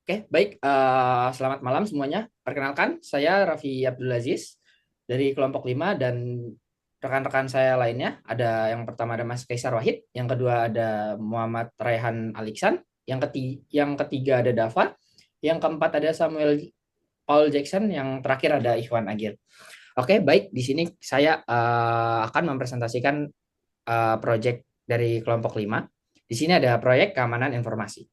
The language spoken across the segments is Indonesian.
Oke, baik. Selamat malam semuanya. Perkenalkan, saya Raffi Abdul Aziz dari kelompok 5 dan rekan-rekan saya lainnya. Ada yang pertama ada Mas Kaisar Wahid, yang kedua ada Muhammad Raihan Aliksan, yang ketiga ada Dava, yang keempat ada Samuel Paul Jackson, yang terakhir ada Ikhwan Agil. Oke, baik. Di sini saya akan mempresentasikan proyek dari kelompok 5. Di sini ada proyek keamanan informasi.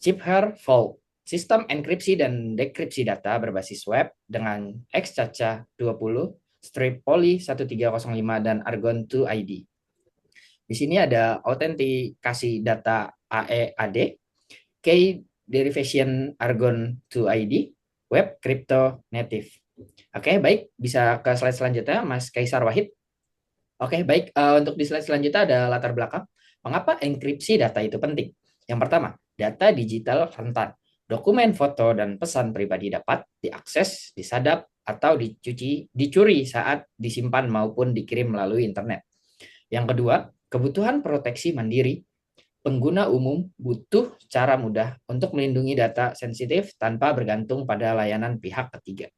Chipher Vault, sistem enkripsi dan dekripsi data berbasis web dengan XCACA 20, strip poly 1305 dan Argon 2 ID. Di sini ada autentikasi data AEAD, Key Derivation Argon 2 ID, Web Crypto Native. Oke, baik. Bisa ke slide selanjutnya, Mas Kaisar Wahid. Oke, baik. Untuk di slide selanjutnya ada latar belakang. Mengapa enkripsi data itu penting? Yang pertama, data digital rentan. Dokumen, foto, dan pesan pribadi dapat diakses, disadap, atau dicuri saat disimpan maupun dikirim melalui internet. Yang kedua, kebutuhan proteksi mandiri. Pengguna umum butuh cara mudah untuk melindungi data sensitif tanpa bergantung pada layanan pihak ketiga.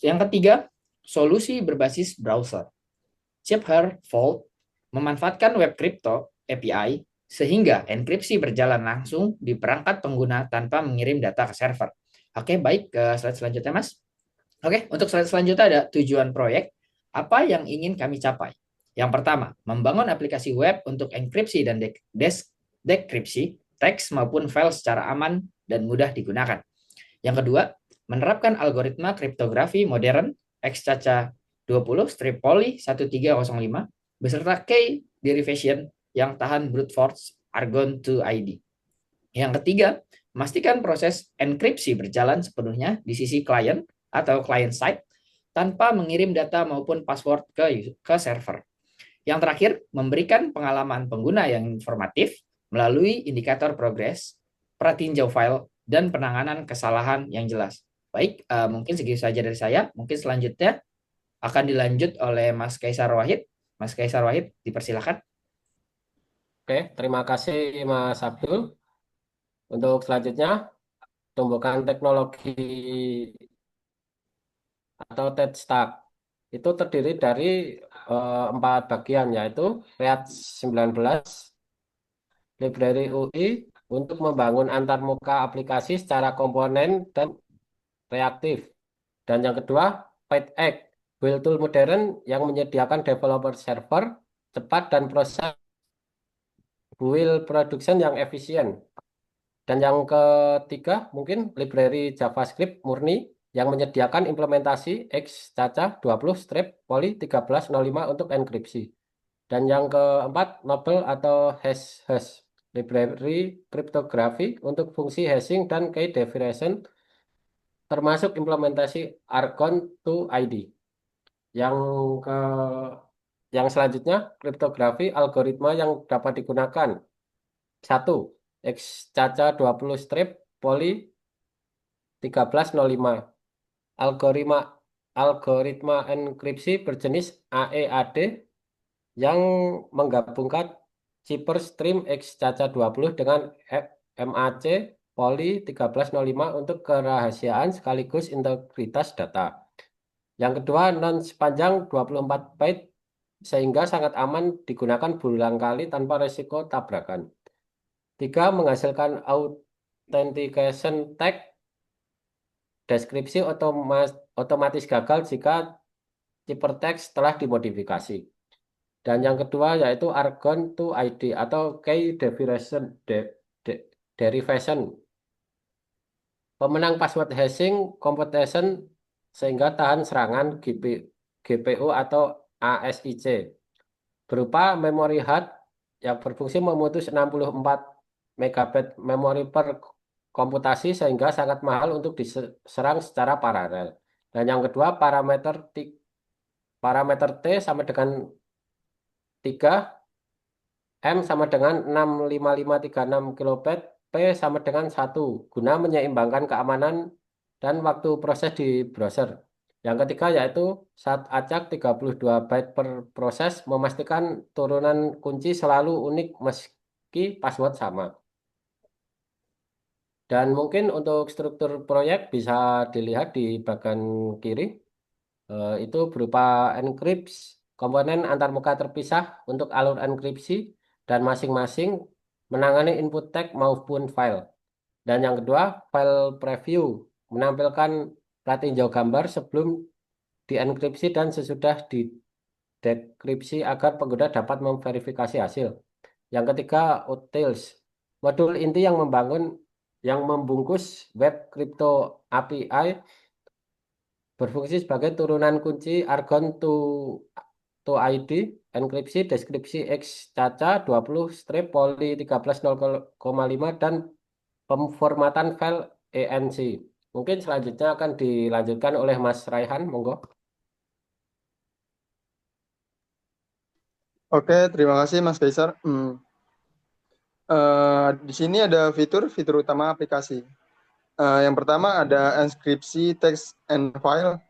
Yang ketiga, solusi berbasis browser. Chipher Vault memanfaatkan web crypto API sehingga enkripsi berjalan langsung di perangkat pengguna tanpa mengirim data ke server. Oke, baik, ke slide selanjutnya, Mas. Oke, untuk slide selanjutnya ada tujuan proyek. Apa yang ingin kami capai? Yang pertama, membangun aplikasi web untuk enkripsi dan dekripsi teks maupun file secara aman dan mudah digunakan. Yang kedua, menerapkan algoritma kriptografi modern XCACA 20 strip poly 1305 beserta key derivation yang tahan brute force Argon 2 ID. Yang ketiga, memastikan proses enkripsi berjalan sepenuhnya di sisi klien atau client side tanpa mengirim data maupun password ke server. Yang terakhir, memberikan pengalaman pengguna yang informatif melalui indikator progres, pratinjau file, dan penanganan kesalahan yang jelas. Baik, mungkin segitu saja dari saya. Mungkin selanjutnya akan dilanjut oleh Mas Kaisar Wahid. Mas Kaisar Wahid, dipersilakan. Oke, terima kasih Mas Abdul. Untuk selanjutnya, tumbuhkan teknologi atau TED Stack. Itu terdiri dari 4 bagian, yaitu React 19, Library UI untuk membangun antarmuka aplikasi secara komponen dan reaktif. Dan yang kedua, PyTech, build tool modern yang menyediakan developer server cepat dan proses build production yang efisien. Dan yang ketiga, mungkin library JavaScript murni yang menyediakan implementasi X-Caca 20 strip poly 1305 untuk enkripsi. Dan yang keempat, Noble atau hash library cryptography untuk fungsi hashing dan key definition termasuk implementasi Argon 2 ID. Yang ke yang selanjutnya, kriptografi algoritma yang dapat digunakan. Satu, X-Caca 20 strip poly 1305. Algoritma algoritma enkripsi berjenis AEAD yang menggabungkan cipher stream X-Caca 20 dengan MAC poly 1305 untuk kerahasiaan sekaligus integritas data. Yang kedua, non sepanjang 24 byte sehingga sangat aman digunakan berulang kali tanpa risiko tabrakan. Tiga, menghasilkan authentication tag deskripsi otomatis gagal jika ciphertext telah dimodifikasi. Dan yang kedua yaitu Argon to ID atau Key Derivation. Pemenang password hashing computation sehingga tahan serangan GPU atau ASIC. Berupa memory hard yang berfungsi memutus 64 MB memori per komputasi sehingga sangat mahal untuk diserang secara paralel. Dan yang kedua parameter T sama dengan 3, M sama dengan 65536 kilobyte, P sama dengan 1 guna menyeimbangkan keamanan dan waktu proses di browser. Yang ketiga yaitu saat acak 32 byte per proses memastikan turunan kunci selalu unik meski password sama. Dan mungkin untuk struktur proyek bisa dilihat di bagian kiri. Itu berupa enkripsi, komponen antarmuka terpisah untuk alur enkripsi dan masing-masing menangani input tag maupun file. Dan yang kedua, file preview menampilkan plat tinjau gambar sebelum dienkripsi dan sesudah didekripsi agar pengguna dapat memverifikasi hasil. Yang ketiga, utils, modul inti yang membungkus web crypto API berfungsi sebagai turunan kunci Argon to ID, enkripsi, deskripsi X caca 20 strip poly 13.0,5 dan pemformatan file ENC. Mungkin selanjutnya akan dilanjutkan oleh Mas Raihan, monggo. Oke, terima kasih Mas Kaisar. Di sini ada fitur utama aplikasi. Yang pertama ada enkripsi text and file,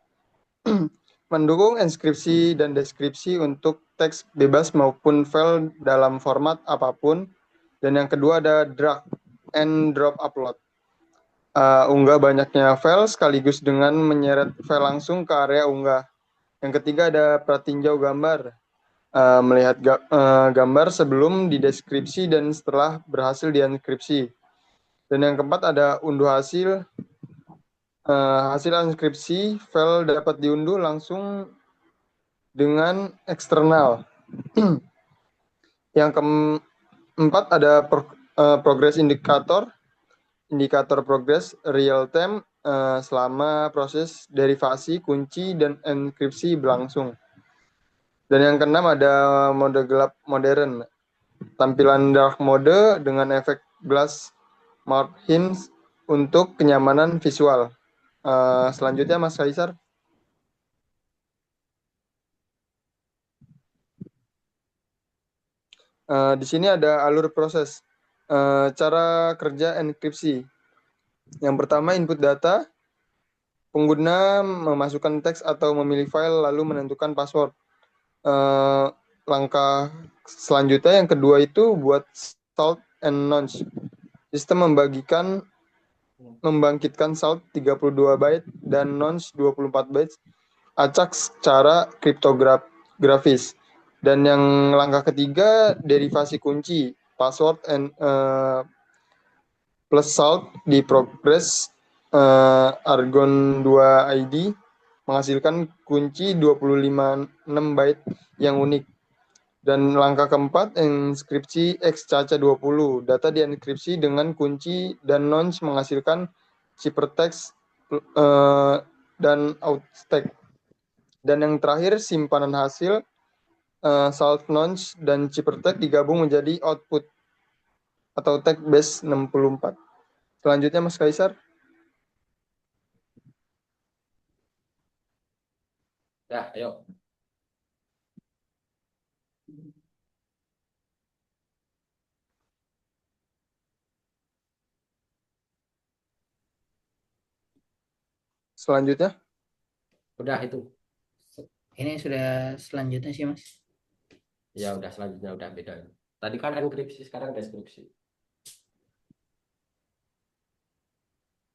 mendukung enkripsi dan deskripsi untuk teks bebas maupun file dalam format apapun. Dan yang kedua ada drag and drop upload. Unggah banyaknya file sekaligus dengan menyeret file langsung ke area unggah. Yang ketiga ada pratinjau gambar. Melihat gambar sebelum dideskripsi dan setelah berhasil dienkripsi. Dan yang keempat ada unduh hasil. Hasil enkripsi file dapat diunduh langsung dengan eksternal. Yang keempat ada progress indikator progress real time selama proses derivasi kunci dan enkripsi berlangsung. Dan yang keenam ada mode gelap modern. Tampilan dark mode dengan efek glass margins untuk kenyamanan visual. Selanjutnya Mas Kaisar. Di sini ada alur proses. Cara kerja enkripsi. Yang pertama input data. Pengguna memasukkan teks atau memilih file lalu menentukan password. Langkah selanjutnya yang kedua itu buat salt and nonce. Sistem membangkitkan salt 32 byte dan nonce 24 bytes acak secara kriptografis. Dan yang langkah ketiga derivasi kunci password and plus salt di progress Argon 2 ID menghasilkan kunci 256 byte yang unik. Dan langkah keempat, enkripsi X caca 20. Data dienkripsi dengan kunci dan nonce menghasilkan ciphertext dan outstack. Dan yang terakhir, simpanan hasil salt nonce dan ciphertext digabung menjadi output atau tag base 64. Selanjutnya Mas Kaisar. Ya, ayo. Selanjutnya. Udah itu. Ini sudah selanjutnya sih, Mas. Ya, udah selanjutnya udah beda. Tadi kan enkripsi, sekarang deskripsi.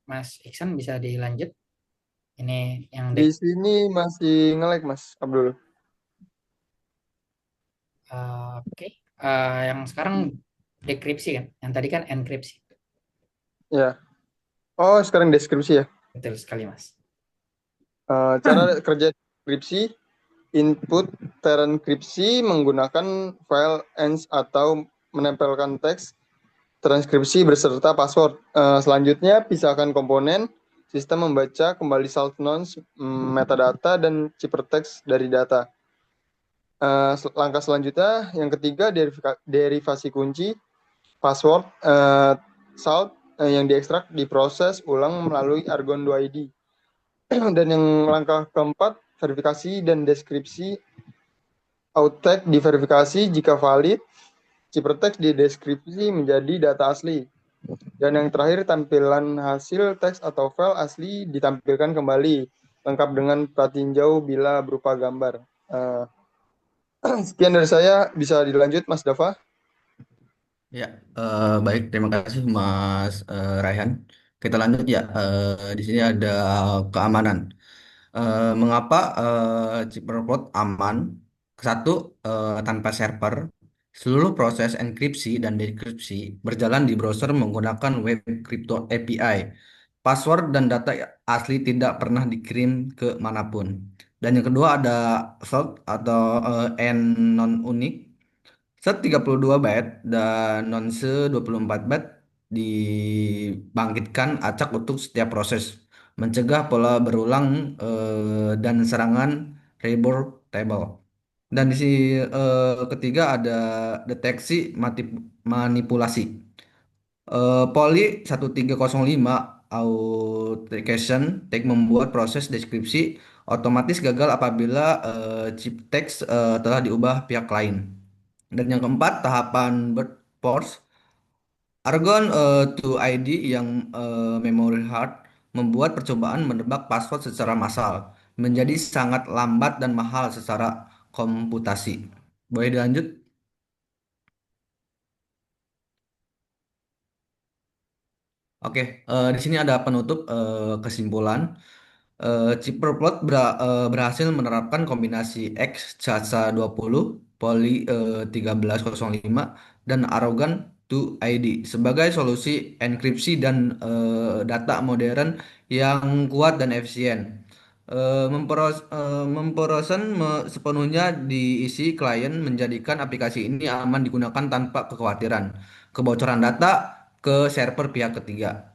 Mas Iksan bisa dilanjut. Ini yang Di sini masih nge-lag Mas Abdul. Oke. Yang sekarang dekripsi kan? Yang tadi kan enkripsi. Ya. Oh, sekarang deskripsi ya. Betul sekali, Mas. Cara kerja deskripsi, input terenkripsi menggunakan file enz atau menempelkan teks transkripsi beserta password. Selanjutnya, pisahkan komponen, sistem membaca kembali salt nonce, metadata, dan ciphertext dari data. Langkah selanjutnya, yang ketiga, derivasi kunci, password, salt yang diekstrak diproses ulang melalui Argon 2 ID. Dan yang langkah keempat, verifikasi dan deskripsi. Outtag diverifikasi jika valid, ciphertext dideskripsi menjadi data asli. Dan yang terakhir, tampilan hasil teks atau file asli ditampilkan kembali, lengkap dengan pratinjau bila berupa gambar. Sekian dari saya, bisa dilanjut Mas Dava. Ya, baik. Terima kasih Mas Raihan. Kita lanjut ya. Di sini ada keamanan. Mengapa Cipperplot aman? Satu, tanpa server. Seluruh proses enkripsi dan dekripsi berjalan di browser menggunakan Web Crypto API. Password dan data asli tidak pernah dikirim ke manapun. Dan yang kedua ada salt atau N non-unik. Set 32 byte dan nonce 24 byte dibangkitkan acak untuk setiap proses, mencegah pola berulang dan serangan Rebor table. Dan di sini ketiga ada deteksi manipulasi. Poly 1305 authentication tag membuat proses deskripsi otomatis gagal apabila chip text telah diubah pihak lain. Dan yang keempat, tahapan brute force. Argon to ID yang memory hard membuat percobaan menebak password secara massal menjadi sangat lambat dan mahal secara komputasi. Boleh dilanjut? Oke, di sini ada penutup kesimpulan. Chipperplot berhasil menerapkan kombinasi X Casa 20, Poly 1305, dan Arrogant 2 ID sebagai solusi enkripsi dan data modern yang kuat dan efisien. Memperosen sepenuhnya diisi klien menjadikan aplikasi ini aman digunakan tanpa kekhawatiran kebocoran data ke server pihak ketiga.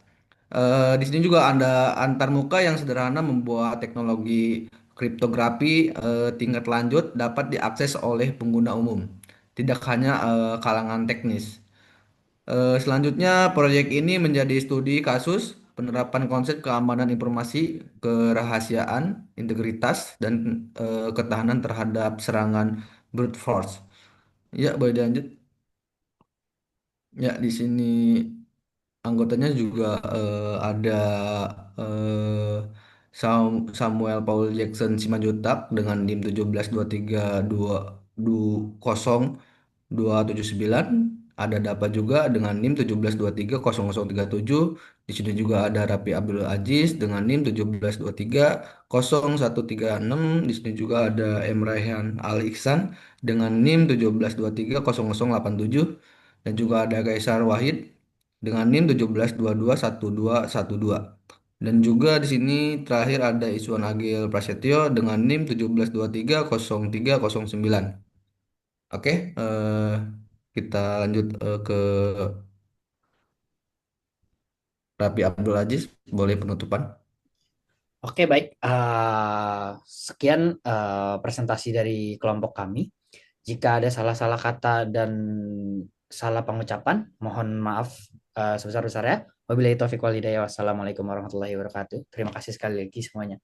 Di sini juga ada antarmuka yang sederhana membuat teknologi kriptografi tingkat lanjut dapat diakses oleh pengguna umum, tidak hanya kalangan teknis. Selanjutnya, proyek ini menjadi studi kasus penerapan konsep keamanan informasi, kerahasiaan, integritas, dan ketahanan terhadap serangan brute force. Ya, boleh dilanjut. Ya, di sini anggotanya juga ada eh, Samuel Paul Jackson Simanjuntak dengan NIM 17232079. Ada Dapa juga dengan NIM 17230037. Di sini juga ada Rapi Abdul Aziz dengan NIM 17230136. Di sini juga ada M. Raihan Al Ihsan dengan NIM 17230087. Dan juga ada Kaisar Wahid dengan NIM 17221212. Dan juga di sini terakhir ada Iswan Agil Prasetyo dengan NIM 17230309. Oke, kita lanjut ke Rapi Abdul Aziz, boleh penutupan? Oke, baik. Sekian presentasi dari kelompok kami. Jika ada salah-salah kata dan salah pengucapan, mohon maaf sebesar-besarnya. Wabillahi taufiq wal hidayah. Wassalamualaikum warahmatullahi wabarakatuh. Terima kasih sekali lagi semuanya.